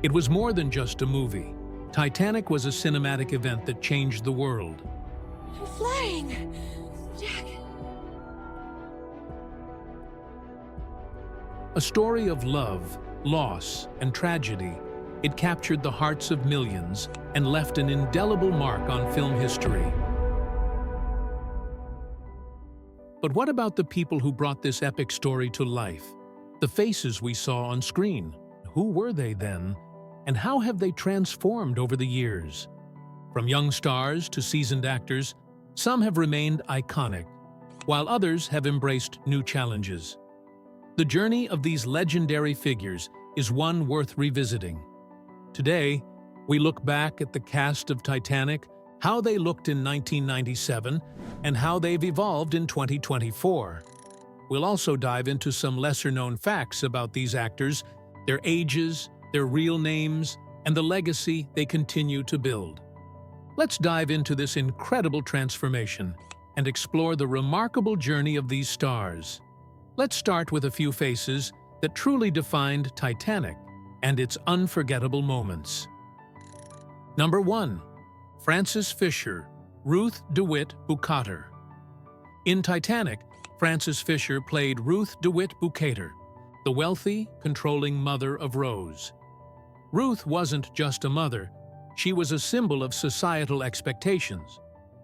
It was more than just a movie. Titanic was a cinematic event that changed the world. I'm flying! Jack! A story of love, loss, and tragedy, it captured the hearts of millions and left an indelible mark on film history. But what about the people who brought this epic story to life? The faces we saw on screen. Who were they then? And how have they transformed over the years? From young stars to seasoned actors, some have remained iconic, while others have embraced new challenges. The journey of these legendary figures is one worth revisiting. Today, we look back at the cast of Titanic, how they looked in 1997, and how they've evolved in 2024. We'll also dive into some lesser-known facts about these actors, their ages, their real names, and the legacy they continue to build. Let's dive into this incredible transformation and explore the remarkable journey of these stars. Let's start with a few faces that truly defined Titanic and its unforgettable moments. Number 1. Frances Fisher, Ruth DeWitt Bukater. In Titanic, Frances Fisher played Ruth DeWitt Bukater, the wealthy, controlling mother of Rose. Ruth wasn't just a mother, she was a symbol of societal expectations,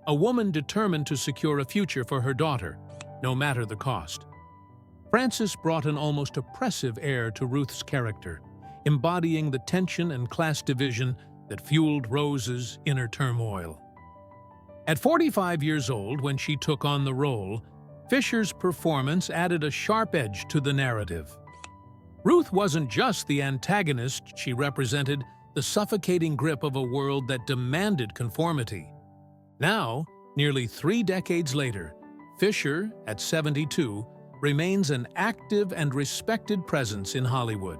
a woman determined to secure a future for her daughter, no matter the cost. Frances brought an almost oppressive air to Ruth's character, embodying the tension and class division that fueled Rose's inner turmoil. At 45 years old, when she took on the role, Fisher's performance added a sharp edge to the narrative. Ruth wasn't just the antagonist, she represented the suffocating grip of a world that demanded conformity. Now, nearly 3 decades later, Fisher, at 72, remains an active and respected presence in Hollywood.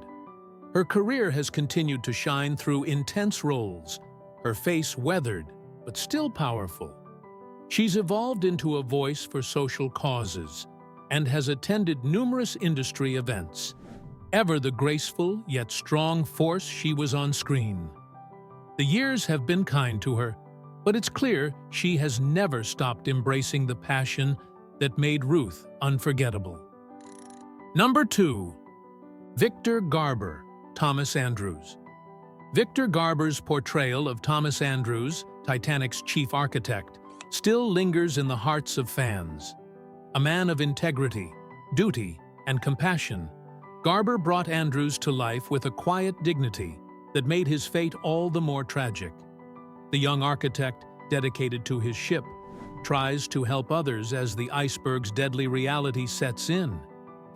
Her career has continued to shine through intense roles, her face weathered but still powerful. She's evolved into a voice for social causes and has attended numerous industry events, ever the graceful yet strong force she was on screen. The years have been kind to her, but it's clear she has never stopped embracing the passion that made Ruth unforgettable. Number 2. Victor Garber, Thomas Andrews. Victor Garber's portrayal of Thomas Andrews, Titanic's chief architect, still lingers in the hearts of fans. A man of integrity, duty, and compassion, Garber brought Andrews to life with a quiet dignity that made his fate all the more tragic. The young architect, dedicated to his ship, tries to help others as the iceberg's deadly reality sets in,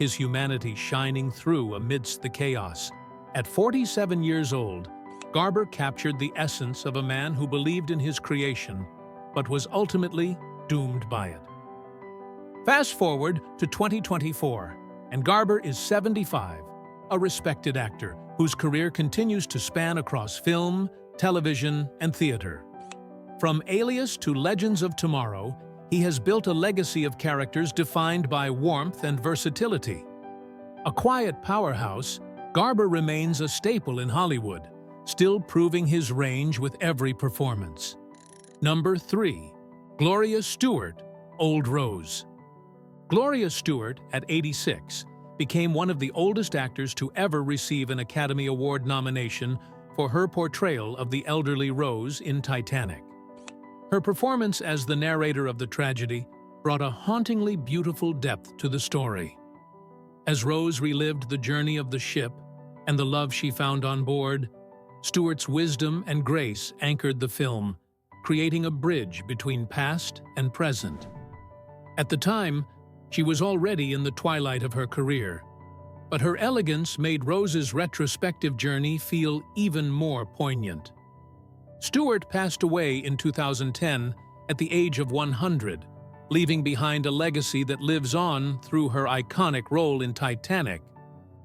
his humanity shining through amidst the chaos. At 47 years old, Garber captured the essence of a man who believed in his creation, but was ultimately doomed by it. Fast forward to 2024, and Garber is 75, a respected actor whose career continues to span across film, television, and theater. From Alias to Legends of Tomorrow, he has built a legacy of characters defined by warmth and versatility. A quiet powerhouse, Garber remains a staple in Hollywood, still proving his range with every performance. Number 3. Gloria Stuart, Old Rose. Gloria Stuart, at 86, became one of the oldest actors to ever receive an Academy Award nomination for her portrayal of the elderly Rose in Titanic. Her performance as the narrator of the tragedy brought a hauntingly beautiful depth to the story. As Rose relived the journey of the ship and the love she found on board, Stuart's wisdom and grace anchored the film, creating a bridge between past and present. At the time, she was already in the twilight of her career, but her elegance made Rose's retrospective journey feel even more poignant. Stuart passed away in 2010 at the age of 100, leaving behind a legacy that lives on through her iconic role in Titanic,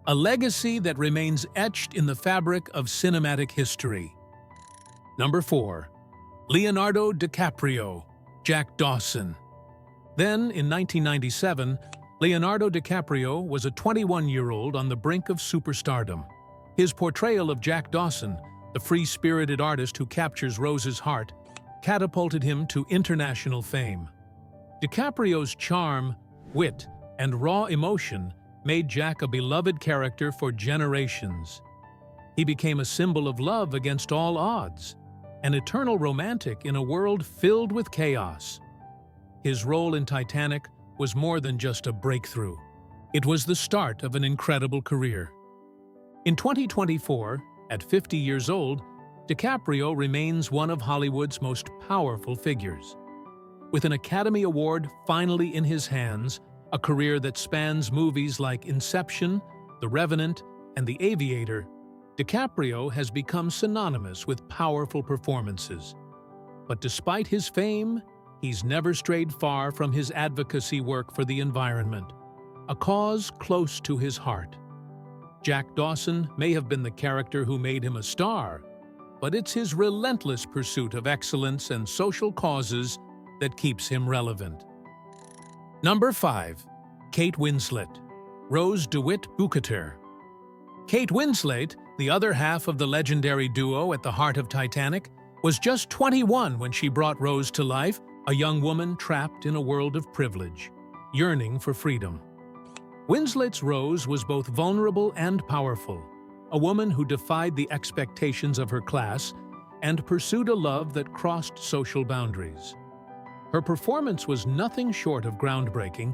a legacy that remains etched in the fabric of cinematic history. Number 4. Leonardo DiCaprio, Jack Dawson. Then, in 1997, Leonardo DiCaprio was a 21-year-old on the brink of superstardom. His portrayal of Jack Dawson, the free-spirited artist who captures Rose's heart, catapulted him to international fame. DiCaprio's charm, wit, and raw emotion made Jack a beloved character for generations. He became a symbol of love against all odds, an eternal romantic in a world filled with chaos. His role in Titanic was more than just a breakthrough. It was the start of an incredible career. In 2024, at 50 years old, DiCaprio remains one of Hollywood's most powerful figures. With an Academy Award finally in his hands, a career that spans movies like Inception, The Revenant, and The Aviator, DiCaprio has become synonymous with powerful performances. But despite his fame, he's never strayed far from his advocacy work for the environment, a cause close to his heart. Jack Dawson may have been the character who made him a star, but it's his relentless pursuit of excellence and social causes that keeps him relevant. Number 5. Kate Winslet, Rose DeWitt Bukater. Kate Winslet, the other half of the legendary duo at the heart of Titanic, was just 21 when she brought Rose to life, a young woman trapped in a world of privilege, yearning for freedom. Winslet's Rose was both vulnerable and powerful, a woman who defied the expectations of her class and pursued a love that crossed social boundaries. Her performance was nothing short of groundbreaking,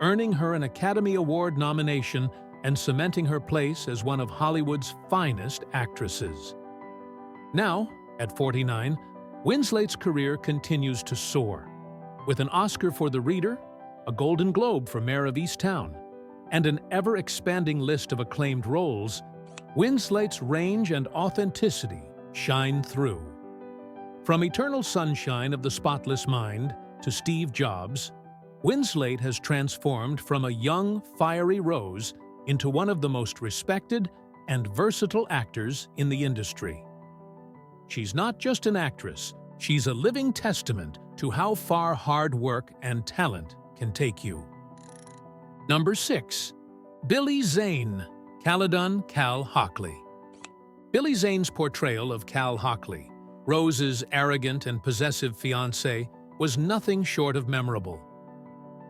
earning her an Academy Award nomination and cementing her place as one of Hollywood's finest actresses. Now, at 49, Winslet's career continues to soar. With an Oscar for The Reader, a Golden Globe for Mayor of Easttown, and an ever-expanding list of acclaimed roles, Winslet's range and authenticity shine through. From Eternal Sunshine of the Spotless Mind to Steve Jobs, Winslet has transformed from a young, fiery Rose into one of the most respected and versatile actors in the industry. She's not just an actress, she's a living testament to how far hard work and talent can take you. Number 6. Billy Zane, Caledon Cal Hockley. Billy Zane's portrayal of Cal Hockley, Rose's arrogant and possessive fiancé, was nothing short of memorable.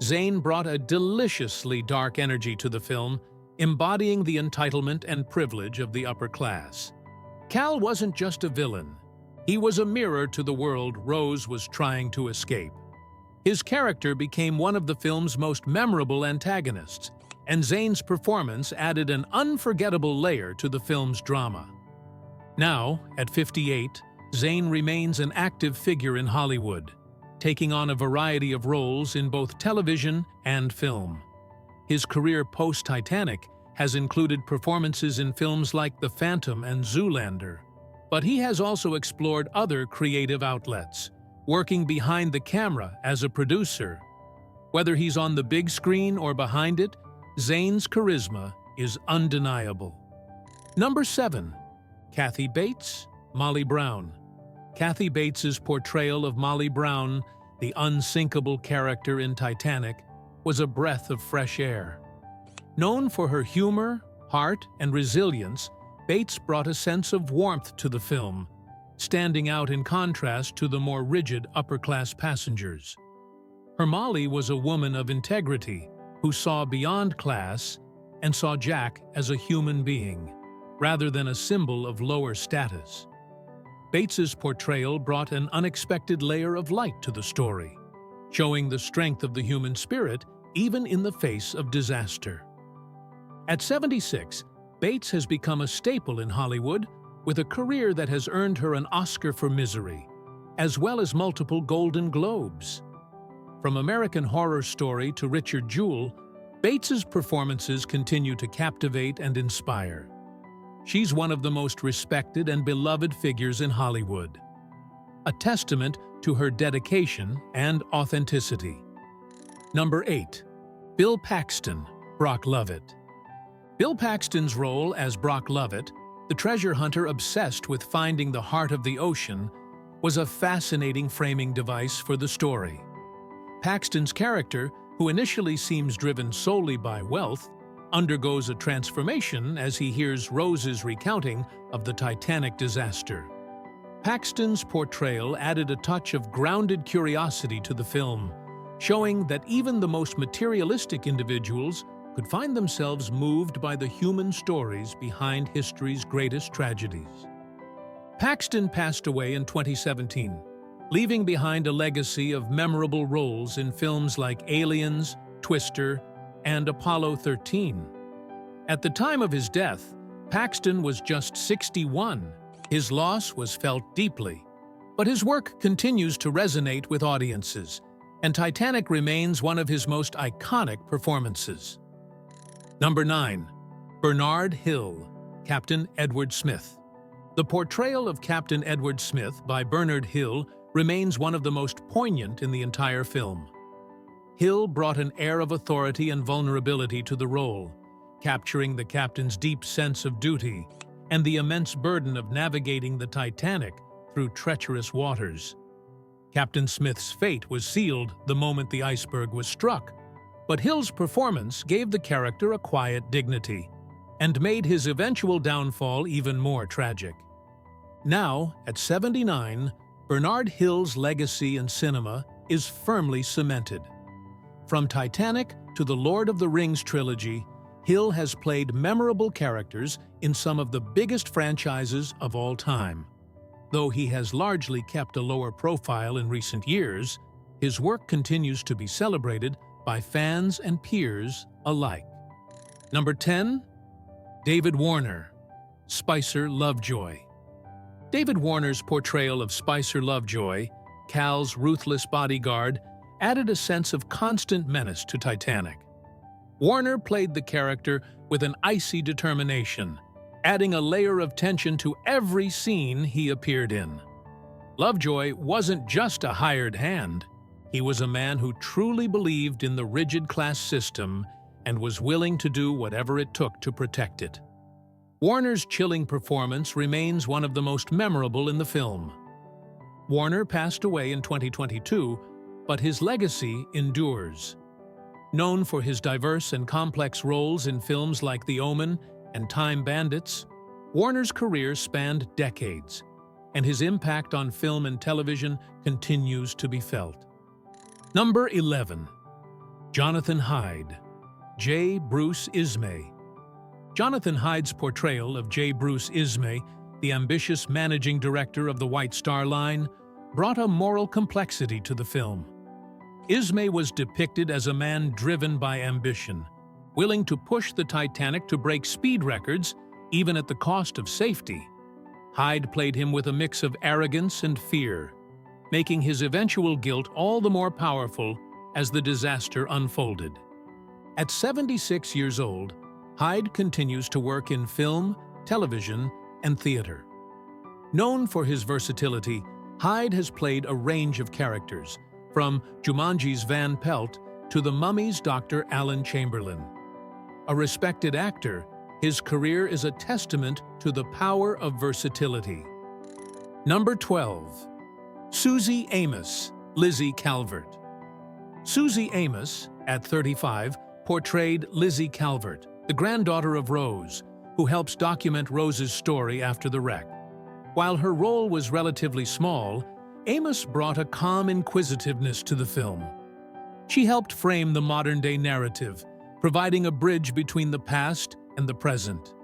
Zane brought a deliciously dark energy to the film, embodying the entitlement and privilege of the upper class. Cal wasn't just a villain. He was a mirror to the world Rose was trying to escape. His character became one of the film's most memorable antagonists, and Zane's performance added an unforgettable layer to the film's drama. Now, at 58, Zane remains an active figure in Hollywood, taking on a variety of roles in both television and film. His career post-Titanic has included performances in films like The Phantom and Zoolander, but he has also explored other creative outlets, working behind the camera as a producer. Whether he's on the big screen or behind it, Zane's charisma is undeniable. Number 7. Kathy Bates, Molly Brown. Kathy Bates's portrayal of Molly Brown, the unsinkable character in Titanic, was a breath of fresh air. Known for her humor, heart, and resilience, Bates brought a sense of warmth to the film, standing out in contrast to the more rigid upper-class passengers. Her Molly was a woman of integrity who saw beyond class and saw Jack as a human being, rather than a symbol of lower status. Bates's portrayal brought an unexpected layer of light to the story, showing the strength of the human spirit even in the face of disaster. At 76, Bates has become a staple in Hollywood, with a career that has earned her an Oscar for Misery, as well as multiple Golden Globes. From American Horror Story to Richard Jewell, Bates's performances continue to captivate and inspire. She's one of the most respected and beloved figures in Hollywood, a testament to her dedication and authenticity. Number 8. Bill Paxton, Brock Lovett. Bill Paxton's role as Brock Lovett, the treasure hunter obsessed with finding the heart of the ocean, was a fascinating framing device for the story. Paxton's character, who initially seems driven solely by wealth, undergoes a transformation as he hears Rose's recounting of the Titanic disaster. Paxton's portrayal added a touch of grounded curiosity to the film, showing that even the most materialistic individuals could find themselves moved by the human stories behind history's greatest tragedies. Paxton passed away in 2017, leaving behind a legacy of memorable roles in films like Aliens, Twister, and Apollo 13. At the time of his death, Paxton was just 61. His loss was felt deeply, but his work continues to resonate with audiences, and Titanic remains one of his most iconic performances. Number 9. Bernard Hill, Captain Edward Smith. The portrayal of Captain Edward Smith by Bernard Hill remains one of the most poignant in the entire film. Hill brought an air of authority and vulnerability to the role, capturing the captain's deep sense of duty and the immense burden of navigating the Titanic through treacherous waters. Captain Smith's fate was sealed the moment the iceberg was struck, but Hill's performance gave the character a quiet dignity and made his eventual downfall even more tragic. Now, at 79, Bernard Hill's legacy in cinema is firmly cemented. From Titanic to the Lord of the Rings trilogy, Hill has played memorable characters in some of the biggest franchises of all time. Though he has largely kept a lower profile in recent years, his work continues to be celebrated by fans and peers alike. Number 10. David Warner, Spicer Lovejoy. David Warner's portrayal of Spicer Lovejoy, Cal's ruthless bodyguard, added a sense of constant menace to Titanic. Warner played the character with an icy determination, adding a layer of tension to every scene he appeared in. Lovejoy wasn't just a hired hand. He was a man who truly believed in the rigid class system and was willing to do whatever it took to protect it. Warner's chilling performance remains one of the most memorable in the film. Warner passed away in 2022, but his legacy endures. Known for his diverse and complex roles in films like The Omen and Time Bandits, Warner's career spanned decades, and his impact on film and television continues to be felt. Number 11. Jonathan Hyde, J. Bruce Ismay. Jonathan Hyde's portrayal of J. Bruce Ismay, the ambitious managing director of the White Star Line, brought a moral complexity to the film. Ismay was depicted as a man driven by ambition, willing to push the Titanic to break speed records, even at the cost of safety. Hyde played him with a mix of arrogance and fear, making his eventual guilt all the more powerful as the disaster unfolded. At 76 years old, Hyde continues to work in film, television, and theater. Known for his versatility, Hyde has played a range of characters, from Jumanji's Van Pelt to The Mummy's Dr. Alan Chamberlain. A respected actor, his career is a testament to the power of versatility. Number 12. Susie Amis, Lizzie Calvert. Susie Amis, at 35, portrayed Lizzie Calvert, the granddaughter of Rose, who helps document Rose's story after the wreck. While her role was relatively small, Amis brought a calm inquisitiveness to the film. She helped frame the modern-day narrative, providing a bridge between the past and the present.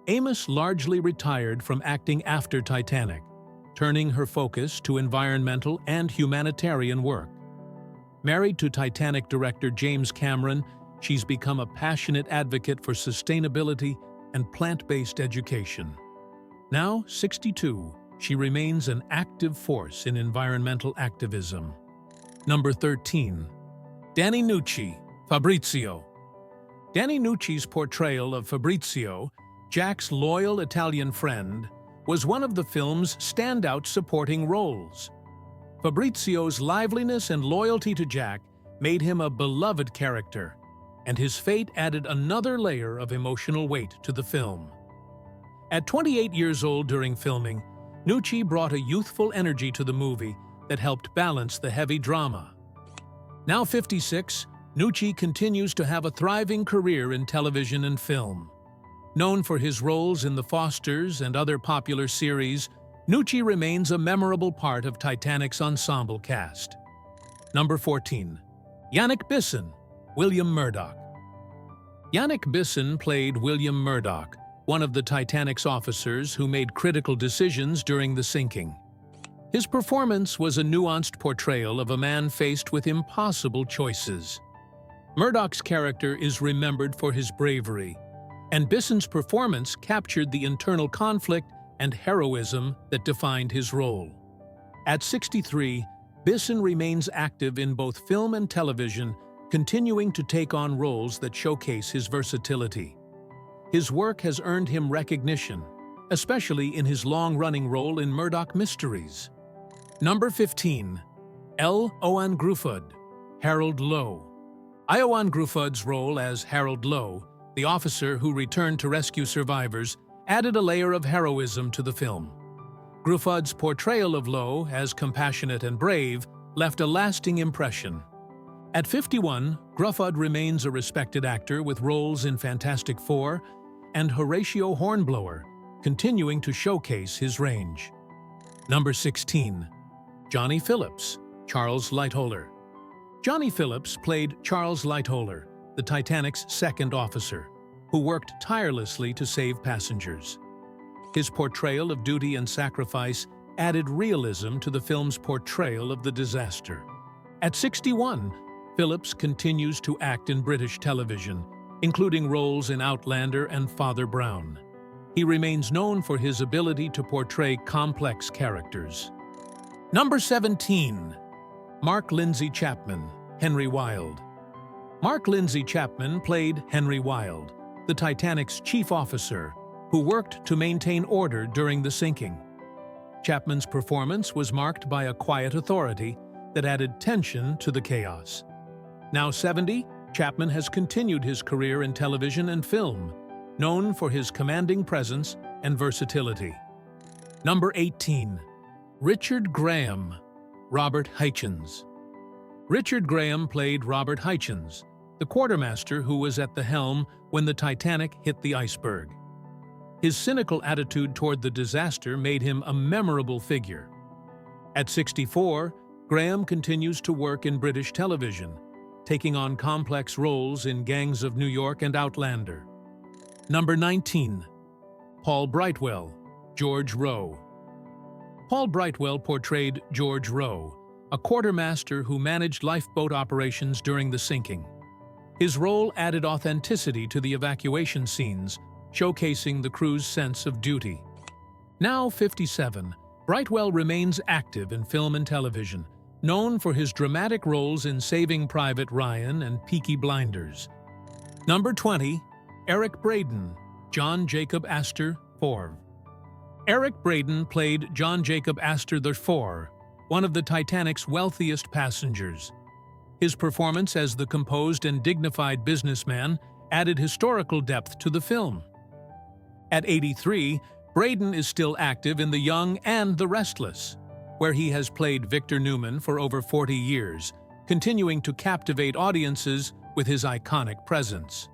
Amis largely retired from acting after Titanic, turning her focus to environmental and humanitarian work. Married to Titanic director James Cameron, she's become a passionate advocate for sustainability and plant-based education. Now 62, she remains an active force in environmental activism. Number 13. Danny Nucci, Fabrizio. Danny Nucci's portrayal of Fabrizio, Jack's loyal Italian friend, was one of the film's standout supporting roles. Fabrizio's liveliness and loyalty to Jack made him a beloved character, and his fate added another layer of emotional weight to the film. At 28 years old during filming, Nucci brought a youthful energy to the movie that helped balance the heavy drama. Now 56, Nucci continues to have a thriving career in television and film. Known for his roles in The Fosters and other popular series, Nucci remains a memorable part of Titanic's ensemble cast. Number 14. Yannick Bisson, William Murdoch. Yannick Bisson played William Murdoch, one of the Titanic's officers who made critical decisions during the sinking. His performance was a nuanced portrayal of a man faced with impossible choices. Murdoch's character is remembered for his bravery, and Bisson's performance captured the internal conflict and heroism that defined his role. At 63, Bisson remains active in both film and television, continuing to take on roles that showcase his versatility. His work has earned him recognition, especially in his long-running role in Murdoch Mysteries. Number 15. L. Owen Gruffudd, Harold Lowe. Iowan Gruffudd's role as Harold Lowe, the officer who returned to rescue survivors, added a layer of heroism to the film. Gruffudd's portrayal of Lowe as compassionate and brave left a lasting impression. At 51, Gruffudd remains a respected actor with roles in Fantastic Four and Horatio Hornblower, continuing to showcase his range. Number 16. Johnny Phillips, Charles Lightoller. Johnny Phillips played Charles Lightoller, the Titanic's second officer, who worked tirelessly to save passengers. His portrayal of duty and sacrifice added realism to the film's portrayal of the disaster. At 61, Phillips continues to act in British television, including roles in Outlander and Father Brown. He remains known for his ability to portray complex characters. Number 17. Mark Lindsay Chapman, Henry Wilde. Mark Lindsay Chapman played Henry Wilde, the Titanic's chief officer, who worked to maintain order during the sinking. Chapman's performance was marked by a quiet authority that added tension to the chaos. Now 70, Chapman has continued his career in television and film, known for his commanding presence and versatility. Number 18. Richard Graham, Robert Hichens. Richard Graham played Robert Hichens, the quartermaster who was at the helm when the Titanic hit the iceberg. His cynical attitude toward the disaster made him a memorable figure. At 64, Graham continues to work in British television, taking on complex roles in Gangs of New York and Outlander. Number 19. Paul Brightwell, George Rowe. Paul Brightwell portrayed George Rowe, a quartermaster who managed lifeboat operations during the sinking. His role added authenticity to the evacuation scenes, showcasing the crew's sense of duty. Now 57, Brightwell remains active in film and television, known for his dramatic roles in Saving Private Ryan and Peaky Blinders. Number 20. Eric Braeden, John Jacob Astor IV. Eric Braeden played John Jacob Astor IV, one of the Titanic's wealthiest passengers. His performance as the composed and dignified businessman added historical depth to the film. At 83, Braeden is still active in The Young and the Restless, where he has played Victor Newman for over 40 years, continuing to captivate audiences with his iconic presence.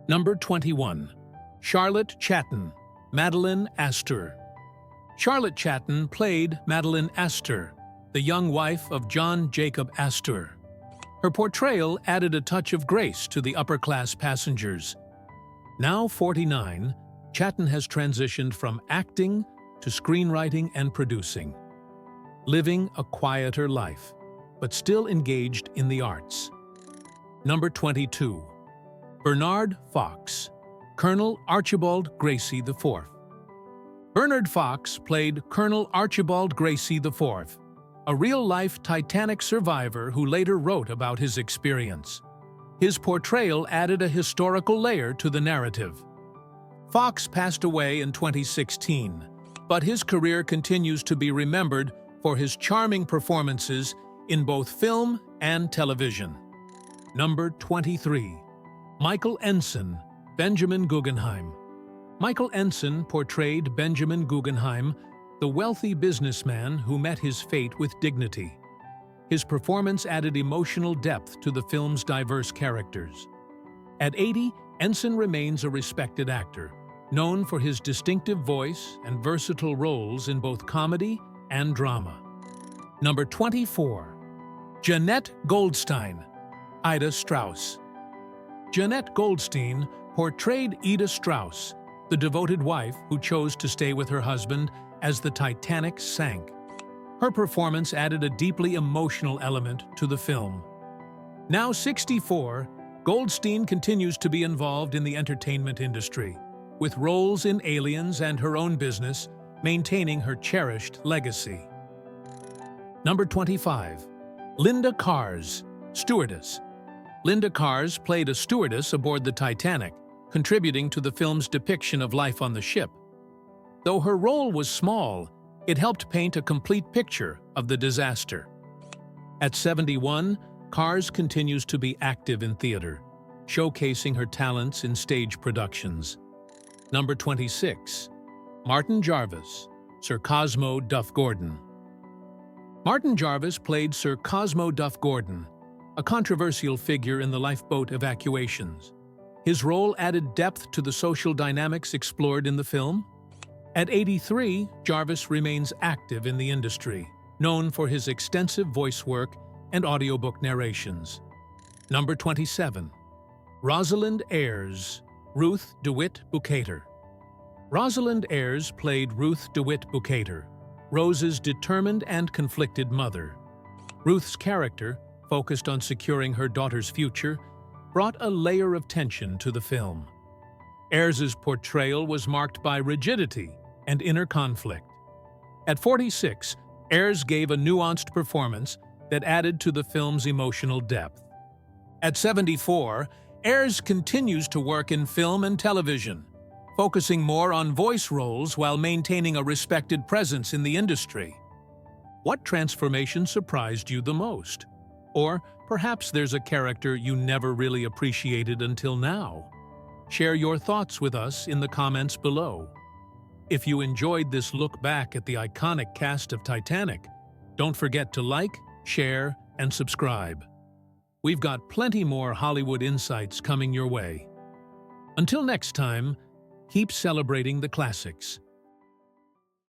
Number 21. Charlotte Chatton, Madeline Astor. Charlotte Chatton played Madeline Astor, the young wife of John Jacob Astor. Her portrayal added a touch of grace to the upper-class passengers. Now 49, Chatton has transitioned from acting to screenwriting and producing, living a quieter life, but still engaged in the arts. Number 22. Bernard Fox, Colonel Archibald Gracie IV. Bernard Fox played Colonel Archibald Gracie IV, a real-life Titanic survivor who later wrote about his experience. His portrayal added a historical layer to the narrative. Fox passed away in 2016, but his career continues to be remembered for his charming performances in both film and television. Number 23. Michael Ensign, Benjamin Guggenheim. Michael Ensign portrayed Benjamin Guggenheim, the wealthy businessman who met his fate with dignity. His performance added emotional depth to the film's diverse characters. At 80, Ensign remains a respected actor, known for his distinctive voice and versatile roles in both comedy and drama. Number 24. Jeanette Goldstein, Ida Strauss. Jeanette Goldstein portrayed Ida Strauss, the devoted wife who chose to stay with her husband as the Titanic sank. Her performance added a deeply emotional element to the film. Now 64, Goldstein continues to be involved in the entertainment industry, with roles in Aliens and her own business, maintaining her cherished legacy. Number 25. Linda Carrs, stewardess. Linda Carrs played a stewardess aboard the Titanic, contributing to the film's depiction of life on the ship. Though her role was small, it helped paint a complete picture of the disaster. At 71, Carrs continues to be active in theater, showcasing her talents in stage productions. Number 26. Martin Jarvis, Sir Cosmo Duff Gordon. Martin Jarvis played Sir Cosmo Duff Gordon, a controversial figure in the lifeboat evacuations. His role added depth to the social dynamics explored in the film. At 83, Jarvis remains active in the industry, known for his extensive voice work and audiobook narrations. Number 27. Rosalind Ayres, Ruth DeWitt Bukater. Rosalind Ayres played Ruth DeWitt Bukater, Rose's determined and conflicted mother. Ruth's character, focused on securing her daughter's future, brought a layer of tension to the film. Ayres's portrayal was marked by rigidity and inner conflict. At 46, Ayres gave a nuanced performance that added to the film's emotional depth. At 74, Ayres continues to work in film and television, focusing more on voice roles while maintaining a respected presence in the industry. What transformation surprised you the most? Or perhaps there's a character you never really appreciated until now. Share your thoughts with us in the comments below. If you enjoyed this look back at the iconic cast of Titanic, don't forget to like, share, and subscribe. We've got plenty more Hollywood insights coming your way. Until next time, keep celebrating the classics.